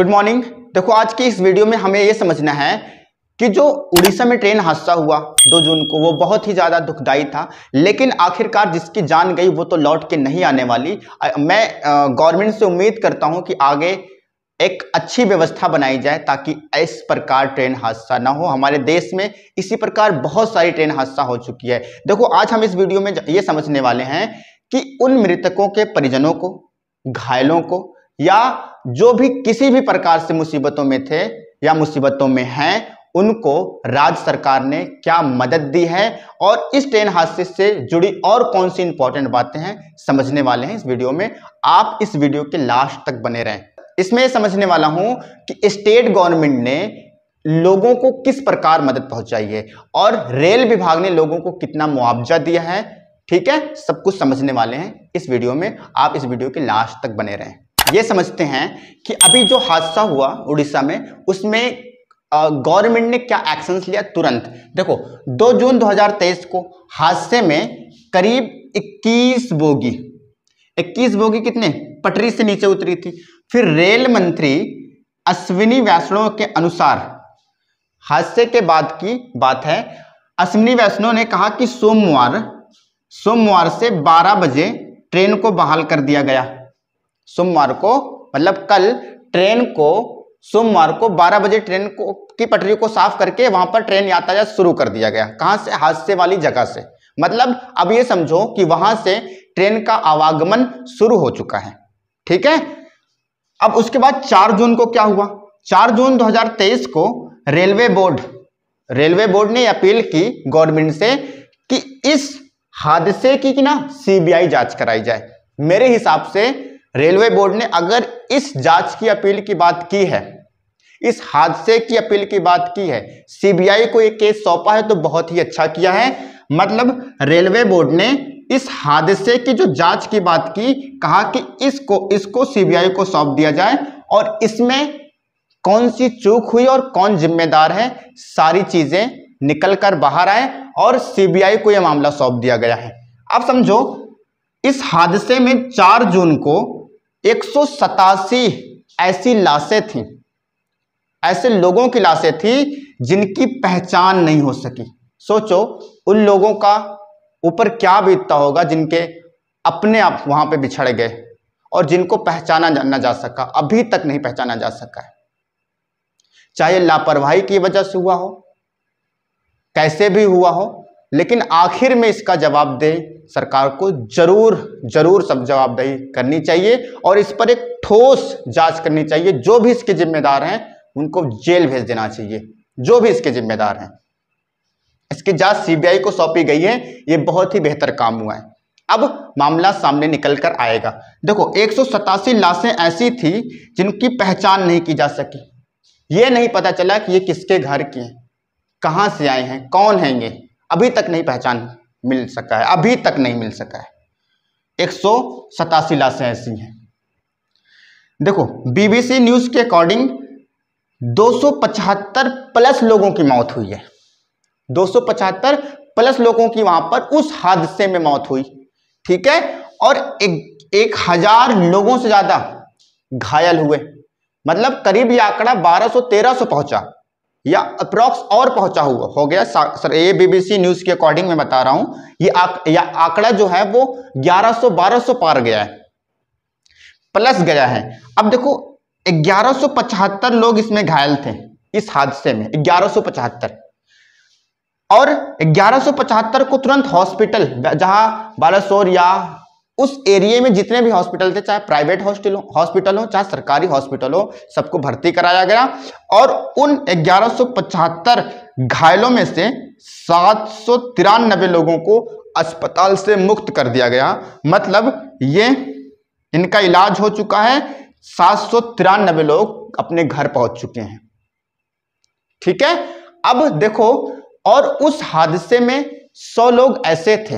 Good morning. देखो आज की इस वीडियो में हमें यह समझना है कि जो उड़ीसा में ट्रेन हादसा हुआ 2 जून को वो बहुत ही ज्यादा दुखदाई था, लेकिन आखिरकार जिसकी जान गई वो तो लौट के नहीं आने वाली। मैं गवर्नमेंट से उम्मीद करता हूं कि आगे एक अच्छी व्यवस्था बनाई जाए ताकि इस प्रकार ट्रेन हादसा ना हो। हमारे देश में इसी प्रकार बहुत सारी ट्रेन हादसा हो चुकी है। देखो आज हम इस वीडियो में ये समझने वाले हैं कि उन मृतकों के परिजनों को, घायलों को या जो भी किसी भी प्रकार से मुसीबतों में थे या मुसीबतों में हैं, उनको राज्य सरकार ने क्या मदद दी है और इस ट्रेन हादसे से जुड़ी और कौन सी इंपॉर्टेंट बातें हैं समझने वाले हैं इस वीडियो में। आप इस वीडियो के लास्ट तक बने रहें। इसमें समझने वाला हूं कि स्टेट गवर्नमेंट ने लोगों को किस प्रकार मदद पहुंचाई है और रेल विभाग ने लोगों को कितना मुआवजा दिया है। ठीक है, सब कुछ समझने वाले हैं इस वीडियो में। आप इस वीडियो के लास्ट तक बने रहें। ये समझते हैं कि अभी जो हादसा हुआ उड़ीसा में, उसमें गवर्नमेंट ने क्या एक्शंस लिया तुरंत। देखो 2 जून 2023 को हादसे में करीब 21 बोगी कितने पटरी से नीचे उतरी थी। फिर रेल मंत्री अश्विनी वैष्णव के अनुसार, हादसे के बाद की बात है, अश्विनी वैष्णव ने कहा कि सोमवार से 12 बजे ट्रेन को बहाल कर दिया गया। सोमवार को मतलब कल ट्रेन को सोमवार को 12 बजे ट्रेन को की पटरी को साफ करके वहां पर ट्रेन यातायात शुरू कर दिया गया। कहां से? हादसे वाली जगह से। मतलब अब ये समझो कि वहां से ट्रेन का आवागमन शुरू हो चुका है। ठीक है, अब उसके बाद 4 जून को क्या हुआ? 4 जून 2023 को रेलवे बोर्ड ने अपील की गवर्नमेंट से कि इस हादसे की ना सीबीआई जांच कराई जाए। मेरे हिसाब से रेलवे बोर्ड ने अगर इस जांच की अपील की बात की है, इस हादसे की अपील की बात की है, सीबीआई को एक केस सौंपा है तो बहुत ही अच्छा किया है। मतलब रेलवे बोर्ड ने इस हादसे की जो जांच की बात की, कहा कि इसको सीबीआई को सौंप दिया जाए और इसमें कौन सी चूक हुई और कौन जिम्मेदार है, सारी चीजें निकल कर बाहर आए और सीबीआई को यह मामला सौंप दिया गया है। अब समझो इस हादसे में 4 जून को 187 ऐसी लाशें थी, ऐसे लोगों की लाशें थी जिनकी पहचान नहीं हो सकी। सोचो उन लोगों का ऊपर क्या बीतता होगा जिनके अपने आप वहां पे बिछड़ गए और जिनको पहचाना न जा सका, अभी तक नहीं पहचाना जा सका है। चाहे लापरवाही की वजह से हुआ हो, कैसे भी हुआ हो, लेकिन आखिर में इसका जवाबदेही सरकार को जरूर सब जवाबदेही करनी चाहिए और इस पर एक ठोस जांच करनी चाहिए। जो भी इसके जिम्मेदार हैं उनको जेल भेज देना चाहिए, जो भी इसके जिम्मेदार हैं। इसकी जांच सीबीआई को सौंपी गई है, ये बहुत ही बेहतर काम हुआ है। अब मामला सामने निकल कर आएगा। देखो 187 लाशें ऐसी थी जिनकी पहचान नहीं की जा सकी। ये नहीं पता चला कि ये किसके घर की हैं, कहां से आए हैं, कौन हैं ये, अभी तक नहीं पहचान मिल सका है, अभी तक नहीं मिल सका है। 187 लाशें ऐसी हैं। देखो बीबीसी न्यूज के अकॉर्डिंग 275 प्लस लोगों की मौत हुई है। 275 प्लस लोगों की वहां पर उस हादसे में मौत हुई। ठीक है, और 1000 लोगों से ज्यादा घायल हुए। मतलब करीब ये आंकड़ा 1200-1300 पहुंचा या अप्रॉक्स और पहुंचा हुआ हो गया। सर ये बीबीसी न्यूज के अकॉर्डिंग मैं बता रहा हूं, ये आंकड़ा जो है वो 1100-1200 पार गया है, प्लस गया है। अब देखो 1175 लोग इसमें घायल थे इस हादसे में, 1175, और 1175 को तुरंत हॉस्पिटल, जहां बालासोर या उस एरिया में जितने भी हॉस्पिटल थे, चाहे प्राइवेट हॉस्पिटल हो चाहे सरकारी हॉस्पिटल हो, सबको भर्ती कराया गया और उन 1175 घायलों में से 793 लोगों को अस्पताल से मुक्त कर दिया गया। मतलब ये इनका इलाज हो चुका है, 793 लोग अपने घर पहुंच चुके हैं। ठीक है, अब देखो, और उस हादसे में 100 लोग ऐसे थे,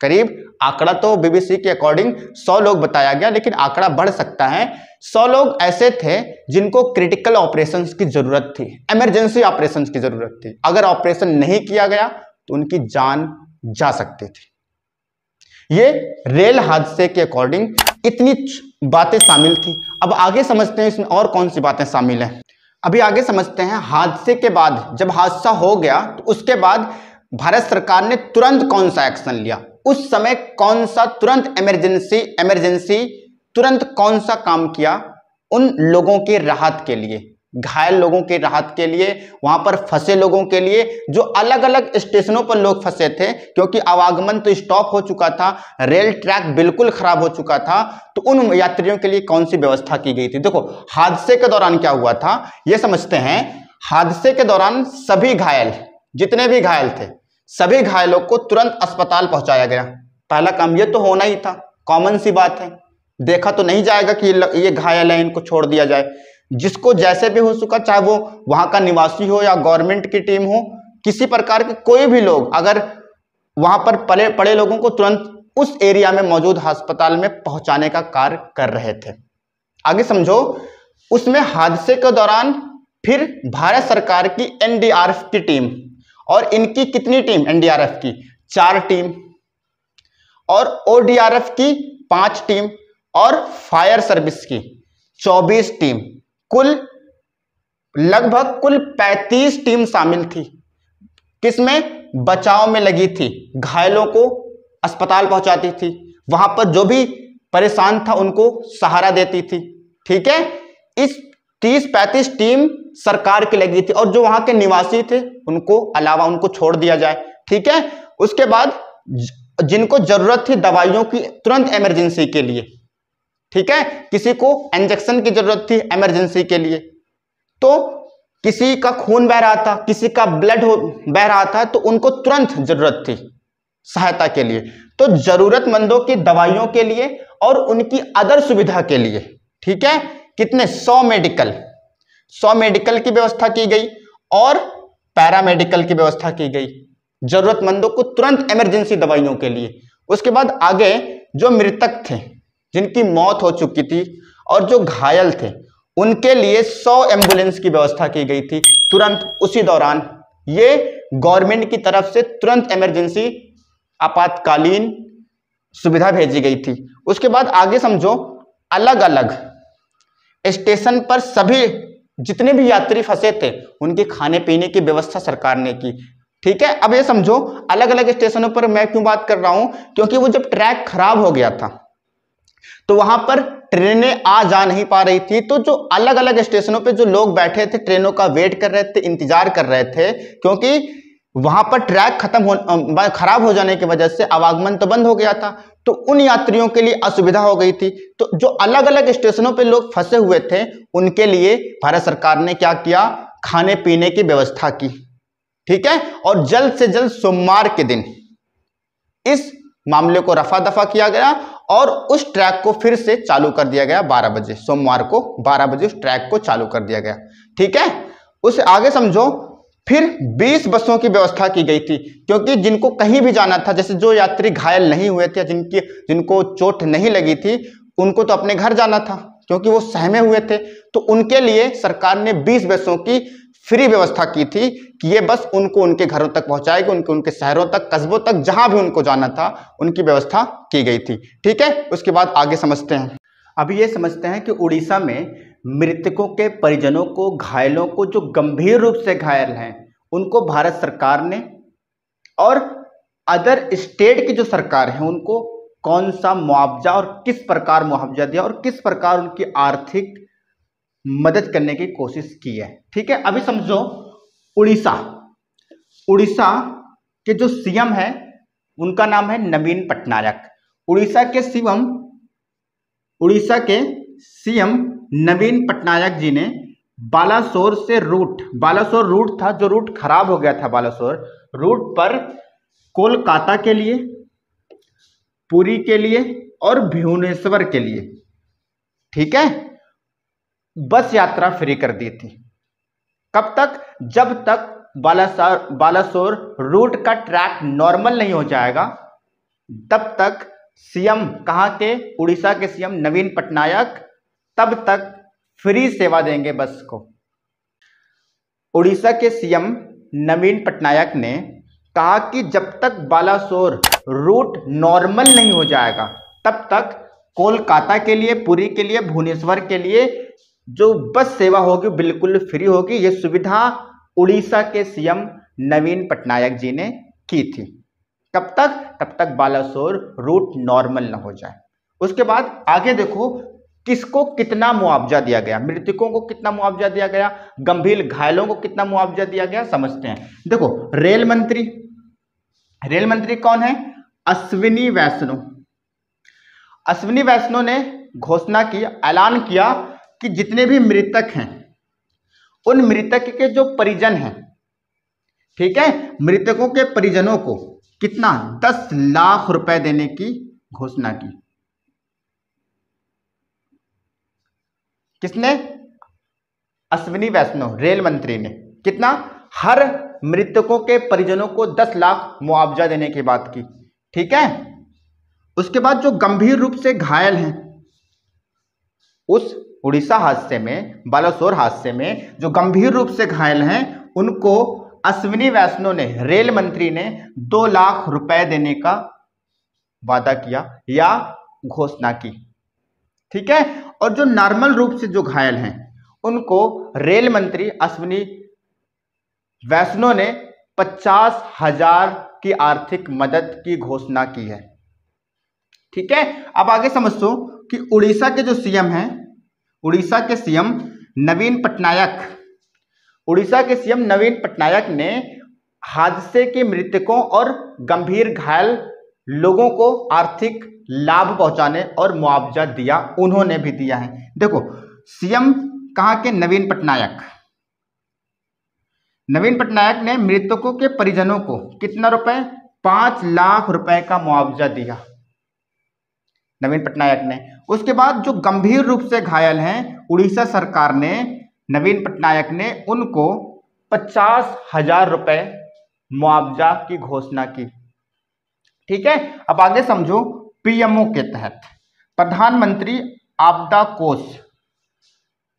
करीब आंकड़ा तो बीबीसी के अकॉर्डिंग 100 लोग बताया गया, लेकिन आंकड़ा बढ़ सकता है। 100 लोग ऐसे थे जिनको क्रिटिकल ऑपरेशंस की जरूरत थी, इमरजेंसी ऑपरेशंस की जरूरत थी। अगर ऑपरेशन नहीं किया गया तो उनकी जान जा सकती थी। ये रेल हादसे के अकॉर्डिंग इतनी बातें शामिल थी। अब आगे समझते हैं इसमें और कौन सी बातें शामिल हैं। अभी आगे समझते हैं हादसे के बाद, जब हादसा हो गया तो उसके बाद भारत सरकार ने तुरंत कौन सा एक्शन लिया, उस समय कौन सा तुरंत इमरजेंसी तुरंत कौन सा काम किया उन लोगों की राहत के लिए, घायल लोगों की राहत के लिए, वहां पर फंसे लोगों के लिए, जो अलग अलग स्टेशनों पर लोग फंसे थे क्योंकि आवागमन तो स्टॉप हो चुका था, रेल ट्रैक बिल्कुल खराब हो चुका था, तो उन यात्रियों के लिए कौन सी व्यवस्था की गई थी। देखो हादसे के दौरान क्या हुआ था यह समझते हैं। हादसे के दौरान सभी घायल, जितने भी घायल थे, सभी घायलों को तुरंत अस्पताल पहुंचाया गया। पहला काम यह तो होना ही था, कॉमन सी बात है। देखा तो नहीं जाएगा कि ये घायल है इनको छोड़ दिया जाए। जिसको जैसे भी हो चुका, चाहे वो वहां का निवासी हो या गवर्नमेंट की टीम हो, किसी प्रकार के कोई भी लोग अगर वहां पर पड़े लोगों को तुरंत उस एरिया में मौजूद अस्पताल में पहुंचाने का कार्य कर रहे थे। आगे समझो, उसमें हादसे के दौरान फिर भारत सरकार की एनडीआरएफ की टीम, और इनकी कितनी टीम, एनडीआरएफ की 4 टीम और ओडीआरएफ की 5 टीम और फायर सर्विस की 24 टीम, कुल लगभग कुल 35 टीम शामिल थी। किसमें, बचाव में लगी थी, घायलों को अस्पताल पहुंचाती थी, वहां पर जो भी परेशान था उनको सहारा देती थी। ठीक है, इस 30-35 टीम सरकार की लगी थी, और जो वहां के निवासी थे उनको अलावा उनको छोड़ दिया जाए। ठीक है, उसके बाद जिनको जरूरत थी दवाइयों की तुरंत इमरजेंसी के लिए, ठीक है, किसी को इंजेक्शन की जरूरत थी इमरजेंसी के लिए, तो किसी का खून बह रहा था, किसी का ब्लड बह रहा था, तो उनको तुरंत जरूरत थी सहायता के लिए, तो जरूरतमंदों की दवाइयों के लिए और उनकी अदर सुविधा के लिए, ठीक है, कितने 100 मेडिकल की व्यवस्था की गई और पैरामेडिकल की व्यवस्था की गई जरूरतमंदों को तुरंत इमरजेंसी दवाइयों के लिए। उसके बाद आगे जो मृतक थे, जिनकी मौत हो चुकी थी और जो घायल थे, उनके लिए 100 एम्बुलेंस की व्यवस्था की गई थी तुरंत उसी दौरान। ये गवर्नमेंट की तरफ से तुरंत इमरजेंसी आपातकालीन सुविधा भेजी गई थी। उसके बाद आगे समझो, अलग अलग स्टेशन पर सभी जितने भी यात्री फंसे थे उनके खाने पीने की व्यवस्था सरकार ने की। ठीक है, अब ये समझो अलग अलग स्टेशनों पर मैं क्यों बात कर रहा हूं, क्योंकि वो जब ट्रैक खराब हो गया था तो वहां पर ट्रेनें आ जा नहीं पा रही थी, तो जो अलग अलग स्टेशनों पे जो लोग बैठे थे ट्रेनों का वेट कर रहे थे, इंतजार कर रहे थे, क्योंकि वहां पर ट्रैक खराब हो जाने की वजह से आवागमन तो बंद हो गया था, तो उन यात्रियों के लिए असुविधा हो गई थी। तो जो अलग अलग स्टेशनों पे लोग फंसे हुए थे उनके लिए भारत सरकार ने क्या किया, खाने पीने की व्यवस्था की। ठीक है, और जल्द से जल्द सोमवार के दिन इस मामले को रफा दफा किया गया और उस ट्रैक को फिर से चालू कर दिया गया 12 बजे, सोमवार को 12 बजे उस ट्रैक को चालू कर दिया गया। ठीक है, उससे आगे समझो, फिर 20 बसों की व्यवस्था की गई थी, क्योंकि जिनको कहीं भी जाना था, जैसे जो यात्री घायल नहीं हुए थे, जिनको चोट नहीं लगी थी, उनको तो अपने घर जाना था क्योंकि वो सहमे हुए थे, तो उनके लिए सरकार ने 20 बसों की फ्री व्यवस्था की थी कि ये बस उनको उनके घरों तक पहुंचाएगी, उनके शहरों तक, कस्बों तक, जहां भी उनको जाना था उनकी व्यवस्था की गई थी। ठीक है, उसके बाद आगे समझते हैं। अभी ये समझते हैं कि उड़ीसा में मृतकों के परिजनों को, घायलों को, जो गंभीर रूप से घायल हैं उनको भारत सरकार ने और अदर स्टेट की जो सरकार है उनको कौन सा मुआवजा और किस प्रकार मुआवजा दिया और किस प्रकार उनकी आर्थिक मदद करने की कोशिश की है। ठीक है, अभी समझो, उड़ीसा के जो सीएम है उनका नाम है नवीन पटनायक। उड़ीसा के सीएम नवीन पटनायक जी ने बालासोर रूट था, जो रूट खराब हो गया था, बालासोर रूट पर कोलकाता के लिए, पुरी के लिए और भुवनेश्वर के लिए, ठीक है, बस यात्रा फ्री कर दी थी। कब तक, जब तक बालासोर रूट का ट्रैक नॉर्मल नहीं हो जाएगा तब तक सीएम, कहां के, उड़ीसा के सीएम नवीन पटनायक तब तक फ्री सेवा देंगे बस को। उड़ीसा के सीएम नवीन पटनायक ने कहा कि जब तक बालासोर रूट नॉर्मल नहीं हो जाएगा तब तक कोलकाता के लिए, पुरी के लिए, भुवनेश्वर के लिए जो बस सेवा होगी बिल्कुल फ्री होगी। ये सुविधा उड़ीसा के सीएम नवीन पटनायक जी ने की थी। कब तक? तब तक बालासोर रूट नॉर्मल न हो जाए। उसके बाद आगे देखो किसको कितना मुआवजा दिया गया, मृतकों को कितना मुआवजा दिया गया, गंभीर घायलों को कितना मुआवजा दिया गया, समझते हैं। देखो रेल मंत्री कौन है? अश्विनी वैष्णव। अश्विनी वैष्णव ने घोषणा की, ऐलान किया कि जितने भी मृतक हैं उन मृतक के जो परिजन हैं, ठीक है, मृतकों के परिजनों को कितना 10 लाख रुपए देने की घोषणा की। किसने? अश्विनी वैष्णव, रेल मंत्री ने। कितना? हर मृतकों के परिजनों को 10 लाख मुआवजा देने की बात की, ठीक है। उसके बाद जो गंभीर रूप से घायल हैं, उस उड़ीसा हादसे में, बालासोर हादसे में जो गंभीर रूप से घायल हैं उनको अश्विनी वैष्णव ने, रेल मंत्री ने 2 लाख रुपए देने का वादा किया या घोषणा की, ठीक है। और जो नॉर्मल रूप से जो घायल हैं उनको रेल मंत्री अश्विनी वैष्णव ने 50,000 की आर्थिक मदद की घोषणा की है, ठीक है। अब आगे समझो कि उड़ीसा के जो सीएम हैं, उड़ीसा के सीएम नवीन पटनायक, उड़ीसा के सीएम नवीन पटनायक ने हादसे के मृतकों और गंभीर घायल लोगों को आर्थिक लाभ पहुंचाने और मुआवजा दिया, उन्होंने भी दिया है। देखो सीएम कहां के? नवीन पटनायक। नवीन पटनायक ने मृतकों के परिजनों को कितना रुपए? 5 लाख रुपए का मुआवजा दिया, नवीन पटनायक ने। उसके बाद जो गंभीर रूप से घायल हैं, उड़ीसा सरकार ने, नवीन पटनायक ने उनको 50,000 रुपए मुआवजा की घोषणा की, ठीक है। अब आगे समझो, पीएमओ के तहत प्रधानमंत्री आपदा कोष,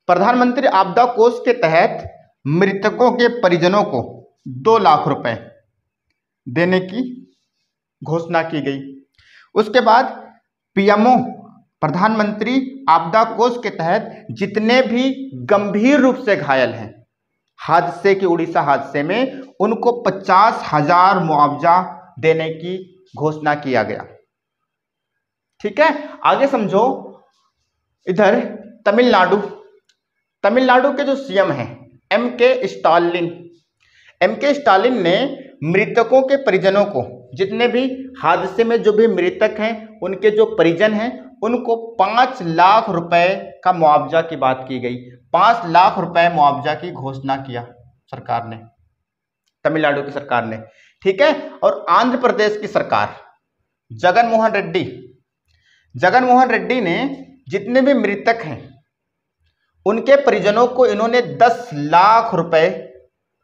प्रधानमंत्री आपदा कोष के तहत मृतकों के परिजनों को 2 लाख रुपए देने की घोषणा की गई। उसके बाद पीएमओ, प्रधानमंत्री आपदा कोष के तहत जितने भी गंभीर रूप से घायल हैं हादसे के, उड़ीसा हादसे में, उनको 50,000 मुआवजा देने की घोषणा किया गया, ठीक है। आगे समझो, इधर तमिलनाडु, तमिलनाडु के जो सीएम हैं एमके स्टालिन, एमके स्टालिन ने मृतकों के परिजनों को, जितने भी हादसे में जो भी मृतक हैं उनके जो परिजन हैं उनको 5 लाख रुपए का मुआवजा की बात की गई। 5 लाख रुपए मुआवजा की घोषणा किया सरकार ने, तमिलनाडु की सरकार ने, ठीक है। और आंध्र प्रदेश की सरकार, जगनमोहन रेड्डी, जगनमोहन रेड्डी ने जितने भी मृतक हैं उनके परिजनों को इन्होंने 10 लाख रुपए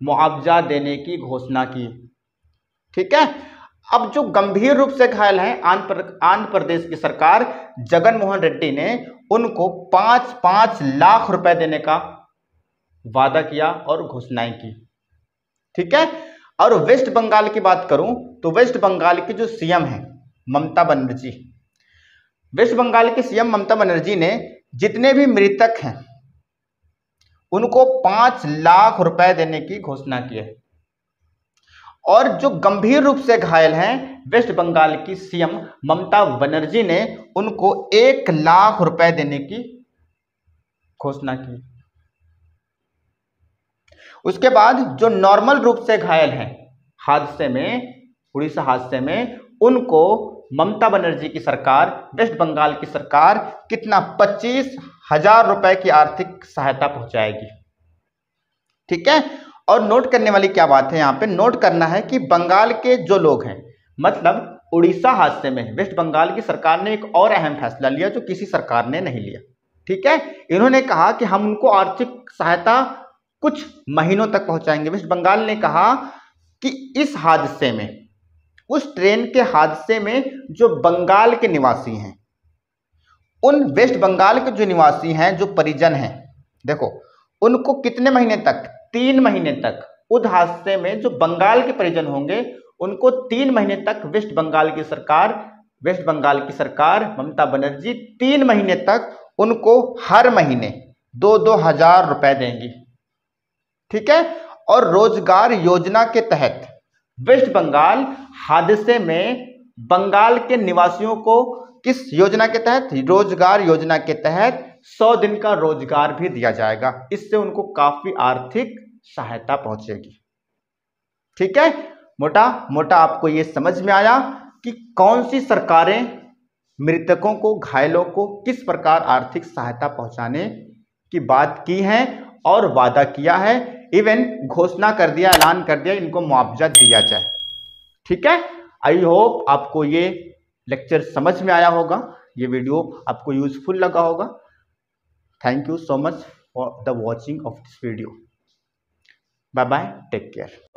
मुआवजा देने की घोषणा की, ठीक है। अब जो गंभीर रूप से घायल हैं, आंध्र प्रदेश की सरकार, जगनमोहन रेड्डी ने उनको 5-5 लाख रुपए देने का वादा किया और घोषणाएं की, ठीक है। और वेस्ट बंगाल की बात करूं तो वेस्ट बंगाल की जो सीएम है ममता बनर्जी, वेस्ट बंगाल की सीएम ममता बनर्जी ने जितने भी मृतक हैं उनको 5 लाख रुपए देने की घोषणा की है। और जो गंभीर रूप से घायल हैं, वेस्ट बंगाल की सीएम ममता बनर्जी ने उनको 1 लाख रुपए देने की घोषणा की। उसके बाद जो नॉर्मल रूप से घायल हैं हादसे में, उड़ीसा हादसे में, उनको ममता बनर्जी की सरकार, वेस्ट बंगाल की सरकार कितना? 25,000 रुपए की आर्थिक सहायता पहुंचाएगी, ठीक है। और नोट करने वाली क्या बात है, यहां पे नोट करना है कि बंगाल के जो लोग हैं, मतलब उड़ीसा हादसे में वेस्ट बंगाल की सरकार ने एक और अहम फैसला लिया जो किसी सरकार ने नहीं लिया, ठीक है। इन्होंने कहा कि हम उनको आर्थिक सहायता कुछ महीनों तक पहुंचाएंगे। वेस्ट बंगाल ने कहा कि इस हादसे में, उस ट्रेन के हादसे में जो बंगाल के निवासी हैं, उन वेस्ट बंगाल के जो निवासी हैं, जो परिजन हैं, देखो उनको कितने महीने तक? 3 महीने तक। उस हादसे में जो बंगाल के परिजन होंगे उनको 3 महीने तक वेस्ट बंगाल की सरकार वेस्ट बंगाल की सरकार ममता बनर्जी 3 महीने तक उनको हर महीने 2-2 हजार रुपए देंगी। ठीक है। और रोजगार योजना के तहत वेस्ट बंगाल हादसे में बंगाल के निवासियों को किस योजना के तहत, रोजगार योजना के तहत 100 दिन का रोजगार भी दिया जाएगा। इससे उनको काफी आर्थिक सहायता पहुंचेगी। ठीक है। मोटा मोटा आपको यह समझ में आया कि कौन सी सरकारें मृतकों को, घायलों को किस प्रकार आर्थिक सहायता पहुंचाने की बात की है और वादा किया है, इवन घोषणा कर दिया, ऐलान कर दिया इनको मुआवजा दिया जाए। ठीक है। आई होप आपको ये लेक्चर समझ में आया होगा, ये वीडियो आपको यूजफुल लगा होगा। Thank you so much for the watching of this video. Bye bye, take care.